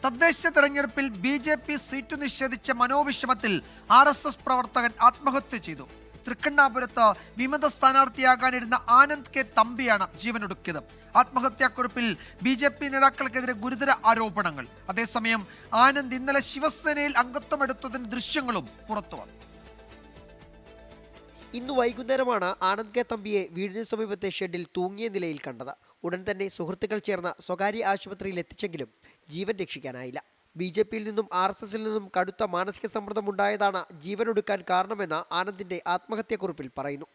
തദ്ദേശ തെരഞ്ഞെടുപ്പിൽ BJP seat നിഷേധിച്ച മനോവിഷമത്തിൽ RSS പ്രവർത്തകൻ ആത്മഹത്യ ചെയ്തു. തൃക്കണ്ണാപുരത്ത് വിമത സ്ഥാനാർത്ഥിയാകാനിരുന്ന ആനന്ദ് കെ തമ്പിയാണ് ജീവനൊടുക്കിയത്. ആത്മഹത്യാക്കുറിപ്പിൽ BJP നേതാക്കൾക്കെതിരെ ഗുരുതര ആരോപണങ്ങൾ. അതേസമയം ആനന്ദ് ഇന്നലെ ശിവസേനയിൽ അംഗത്വമെടുത്തതിന്റെ ദൃശ്യങ്ങളും പുറത്തുവന്നു. ഇന്ന് വൈകുന്നേരമാണ് ആനന്ദ് കെ തമ്പിയെ വീടിന് സമീപത്തെ ഷെഡിൽ തൂങ്ങിയ നിലയിൽ കണ്ടത്. ഉടൻ തന്നെ സുഹൃത്തുക്കൾ ചേർന്ന് സ്വകാര്യ ആശുപത്രിയിൽ എത്തിച്ചെങ്കിലും ജീവൻ രക്ഷിക്കാനായില്ല. BJPയിൽ നിന്നും RSSൽ നിന്നും കടുത്ത മാനസിക സമ്മർദ്ദമുണ്ടായതാണ് ജീവനൊടുക്കാൻ കാരണമെന്ന് ആനന്ദിന്റെ ആത്മഹത്യാക്കുറിപ്പിൽ പറയുന്നു.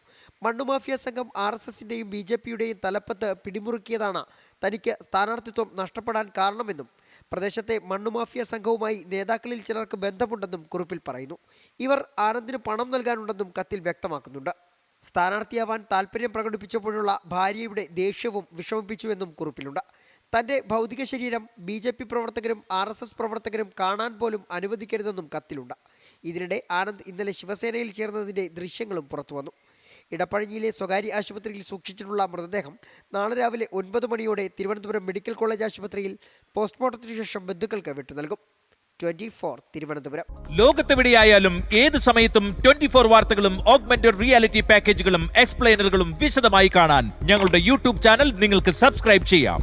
മണ്ണുമാഫിയ സംഘം RSSന്റെയും BJPയുടെയും തലപ്പത്ത് പിടിമുറുക്കിയതാണ് തനിക്ക് സ്ഥാനാർത്ഥിത്വം നഷ്ടപ്പെടാൻ കാരണമെന്നും പ്രദേശത്തെ മണ്ണുമാഫിയ സംഘവുമായി നേതാക്കളിൽ ചിലർക്ക് ബന്ധമുണ്ടെന്നും കുറിപ്പിൽ പറയുന്നു. ഇവർ ആനന്ദിന് പണം നൽകാനുണ്ടെന്നും കത്തിൽ വ്യക്തമാക്കുന്നുണ്ട്. സ്ഥാനാർത്ഥിയാവാൻ താല്പര്യം പ്രകടിപ്പിച്ചപ്പോഴുള്ള ഭാര്യയുടെ ദേഷ്യവും വിഷമിപ്പിച്ചുവെന്നും കുറിപ്പിലുണ്ട്. തന്റെ ഭൗതിക ശരീരം BJP പ്രവർത്തകരും RSS പ്രവർത്തകരും കാണാൻ പോലും അനുവദിക്കരുതെന്നും കത്തിലുണ്ട്. ഇതിനിടെ ആനന്ദ് ഇന്നലെ ശിവസേനയിൽ ചേർന്നതിന്റെ ദൃശ്യങ്ങളും പുറത്തുവന്നു. ഇടപ്പഴിഞ്ഞിയിലെ സ്വകാര്യ ആശുപത്രിയിൽ സൂക്ഷിച്ചിട്ടുള്ള മൃതദേഹം നാളെ രാവിലെ 9 മണിയോടെ തിരുവനന്തപുരം മെഡിക്കൽ കോളേജ് ആശുപത്രിയിൽ പോസ്റ്റ്മോർട്ടത്തിന് ശേഷം ബന്ധുക്കൾക്ക് വിട്ടുനൽകും. 24 തിരുവനന്തപുരം. ലോകത്തെവിടെയായാലും ഏത് സമയത്തും 24 വാർത്തകളും ഓഗ്മെന്റഡ് റിയാലിറ്റി പാക്കേജുകളും എക്സ്പ്ലെയിനറുകളും വിശദമായി കാണാൻ ഞങ്ങളുടെ YouTube ചാനൽ നിങ്ങൾക്ക് സബ്സ്ക്രൈബ് ചെയ്യാം.